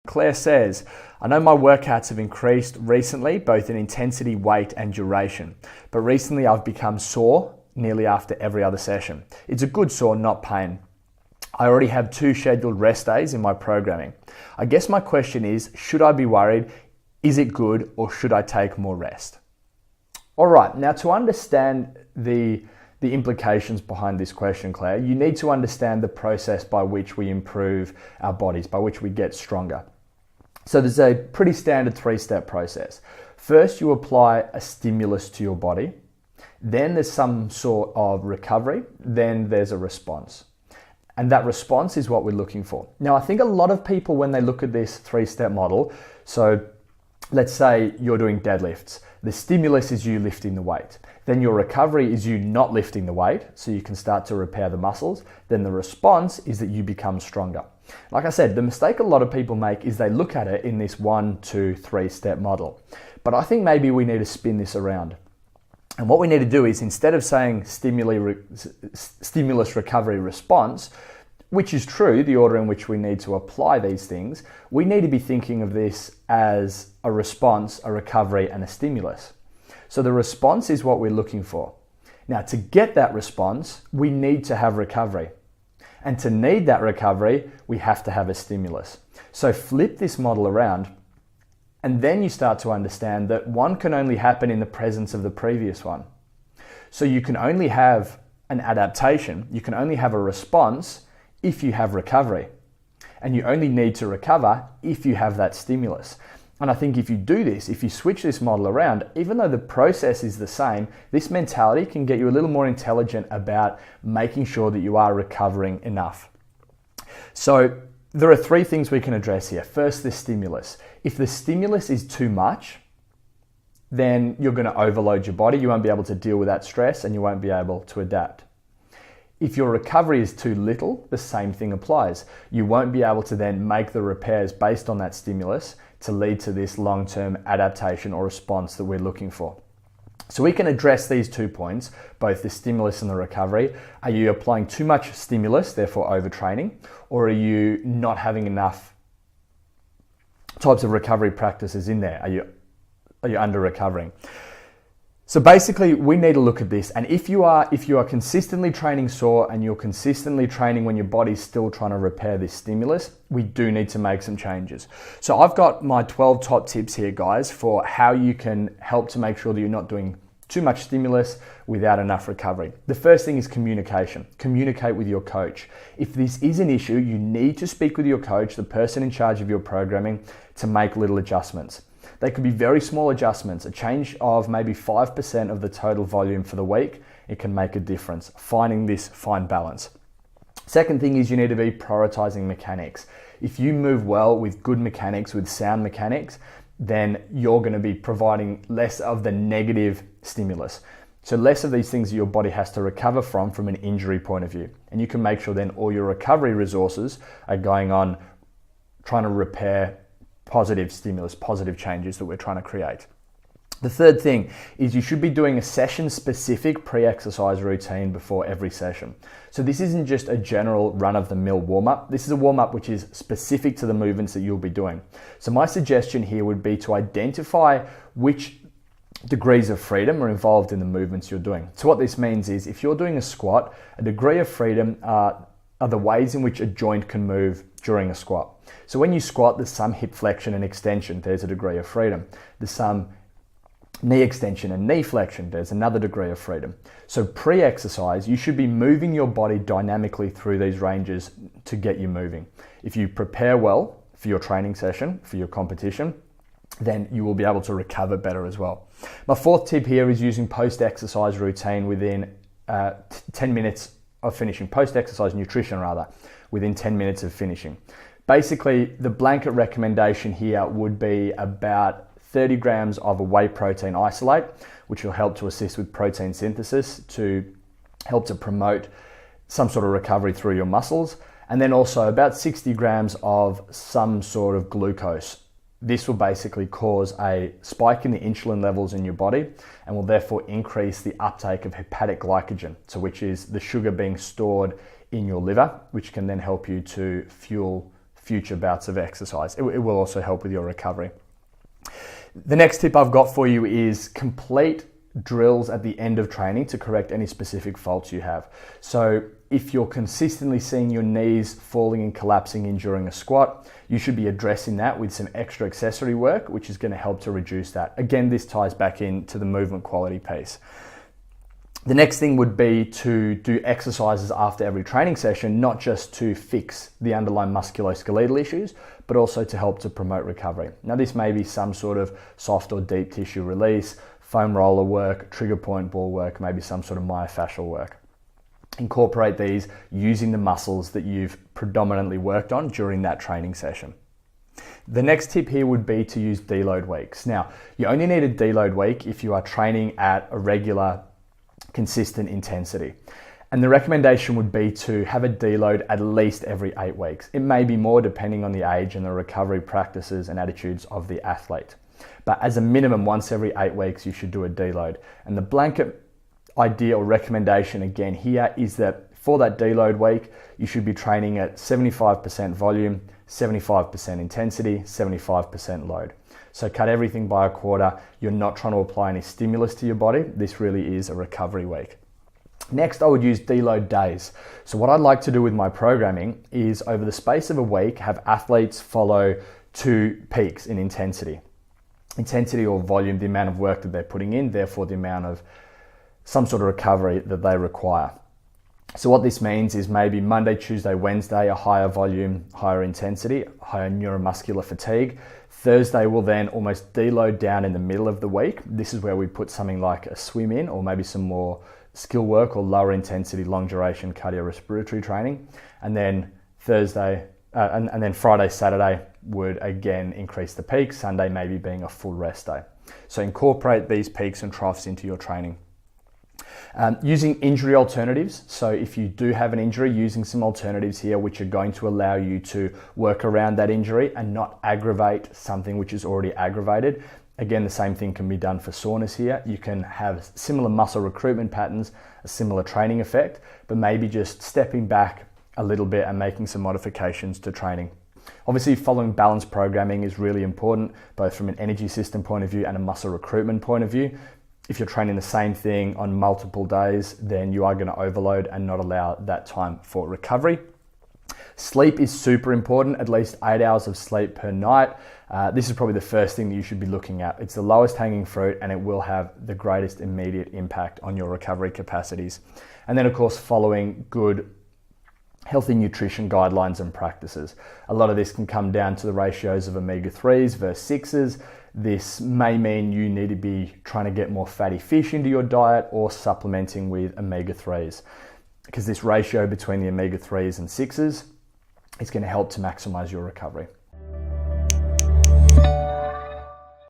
Claire says, I know my workouts have increased recently, both in intensity, weight, and duration. But recently I've become sore nearly after every other session. It's a good sore, not pain. I already have 2 scheduled rest days in my programming. I guess my question is, should I be worried? Is it good, or should I take more rest? All right, now to understand the implications behind this question, Claire, you need to understand the process by which we improve our bodies, by which we get stronger. So there's a pretty standard 3-step process. First, you apply a stimulus to your body. Then there's some sort of recovery. Then there's a response. And that response is what we're looking for. Now, I think a lot of people, when they look at this 3-step model, so let's say you're doing deadlifts. The stimulus is you lifting the weight. Then your recovery is you not lifting the weight, so you can start to repair the muscles. Then the response is that you become stronger. Like I said, the mistake a lot of people make is they look at it in this 1, 2, 3-step model. But I think maybe we need to spin this around. And what we need to do is, instead of saying stimulus, recovery, response, which is true, the order in which we need to apply these things, we need to be thinking of this as a response, a recovery, and a stimulus. So the response is what we're looking for. Now, to get that response, we need to have recovery. And to need that recovery, we have to have a stimulus. So flip this model around, and then you start to understand that one can only happen in the presence of the previous one. So you can only have an adaptation, you can only have a response if you have recovery. And you only need to recover if you have that stimulus. And I think if you do this, if you switch this model around, even though the process is the same, this mentality can get you a little more intelligent about making sure that you are recovering enough. So there are 3 things we can address here. First, the stimulus. If the stimulus is too much, then you're going to overload your body. You won't be able to deal with that stress and you won't be able to adapt. If your recovery is too little, the same thing applies. You won't be able to then make the repairs based on that stimulus to lead to this long-term adaptation or response that we're looking for. So we can address these 2 points, both the stimulus and the recovery. Are you applying too much stimulus, therefore overtraining, or are you not having enough types of recovery practices in there? Are you under recovering? So basically, we need to look at this. And if you are consistently training sore and you're consistently training when your body's still trying to repair this stimulus, we do need to make some changes. So I've got my 12 top tips here, guys, for how you can help to make sure that you're not doing too much stimulus without enough recovery. The first thing is communication. Communicate with your coach. If this is an issue, you need to speak with your coach, the person in charge of your programming, to make little adjustments. They could be very small adjustments. A change of maybe 5% of the total volume for the week, it can make a difference. Finding this fine balance. Second thing is you need to be prioritizing mechanics. If you move well with good mechanics, with sound mechanics, then you're going to be providing less of the negative stimulus. So less of these things that your body has to recover from an injury point of view. And you can make sure then all your recovery resources are going on trying to repair positive stimulus, positive changes that we're trying to create. The third thing is you should be doing a session-specific pre-exercise routine before every session. So this isn't just a general run-of-the-mill warm-up. This is a warm-up which is specific to the movements that you'll be doing. So my suggestion here would be to identify which degrees of freedom are involved in the movements you're doing. So what this means is if you're doing a squat, a degree of freedom are the ways in which a joint can move during a squat. So when you squat, there's some hip flexion and extension, there's a degree of freedom. There's some knee extension and knee flexion, there's another degree of freedom. So pre-exercise, you should be moving your body dynamically through these ranges to get you moving. If you prepare well for your training session, for your competition, then you will be able to recover better as well. My fourth tip here is using post-exercise routine within 10 minutes of finishing, post-exercise nutrition rather, within 10 minutes of finishing. Basically, the blanket recommendation here would be about 30 grams of a whey protein isolate, which will help to assist with protein synthesis to help to promote some sort of recovery through your muscles. And then also about 60 grams of some sort of glucose. This will basically cause a spike in the insulin levels in your body and will therefore increase the uptake of hepatic glycogen, so which is the sugar being stored in your liver, which can then help you to fuel future bouts of exercise. It will also help with your recovery. The next tip I've got for you is complete drills at the end of training to correct any specific faults you have. So if you're consistently seeing your knees falling and collapsing in during a squat, you should be addressing that with some extra accessory work, which is going to help to reduce that. Again, this ties back into the movement quality piece. The next thing would be to do exercises after every training session, not just to fix the underlying musculoskeletal issues, but also to help to promote recovery. Now, this may be some sort of soft or deep tissue release, foam roller work, trigger point ball work, maybe some sort of myofascial work. Incorporate these using the muscles that you've predominantly worked on during that training session. The next tip here would be to use deload weeks. Now, you only need a deload week if you are training at a regular, consistent intensity. And the recommendation would be to have a deload at least every 8 weeks. It may be more depending on the age and the recovery practices and attitudes of the athlete. But as a minimum, once every 8 weeks, you should do a deload. And the blanket idea or recommendation again here is that for that deload week, you should be training at 75% volume, 75% intensity, 75% load. So cut everything by a quarter. You're not trying to apply any stimulus to your body. This really is a recovery week. Next, I would use deload days. So what I'd like to do with my programming is over the space of a week, have athletes follow 2 peaks in intensity. Intensity or volume, the amount of work that they're putting in, therefore the amount of some sort of recovery that they require. So what this means is maybe Monday, Tuesday, Wednesday, a higher volume, higher intensity, higher neuromuscular fatigue. Thursday will then almost deload down in the middle of the week. This is where we put something like a swim in, or maybe some more skill work or lower intensity, long duration cardiorespiratory training. And then Thursday, and then Friday, Saturday would again increase the peak, Sunday maybe being a full rest day. So incorporate these peaks and troughs into your training. Using injury alternatives. So if you do have an injury, using some alternatives here which are going to allow you to work around that injury and not aggravate something which is already aggravated. Again, the same thing can be done for soreness here. You can have similar muscle recruitment patterns, a similar training effect, but maybe just stepping back a little bit and making some modifications to training. Obviously, following balanced programming is really important, both from an energy system point of view and a muscle recruitment point of view. If you're training the same thing on multiple days, then you are going to overload and not allow that time for recovery. Sleep is super important, at least 8 hours of sleep per night. This is probably the first thing that you should be looking at. It's the lowest hanging fruit and it will have the greatest immediate impact on your recovery capacities. And then of course, following good healthy nutrition guidelines and practices. A lot of this can come down to the ratios of omega-3s versus 6s. This may mean you need to be trying to get more fatty fish into your diet or supplementing with omega-3s, because this ratio between the omega-3s and 6s is going to help to maximize your recovery.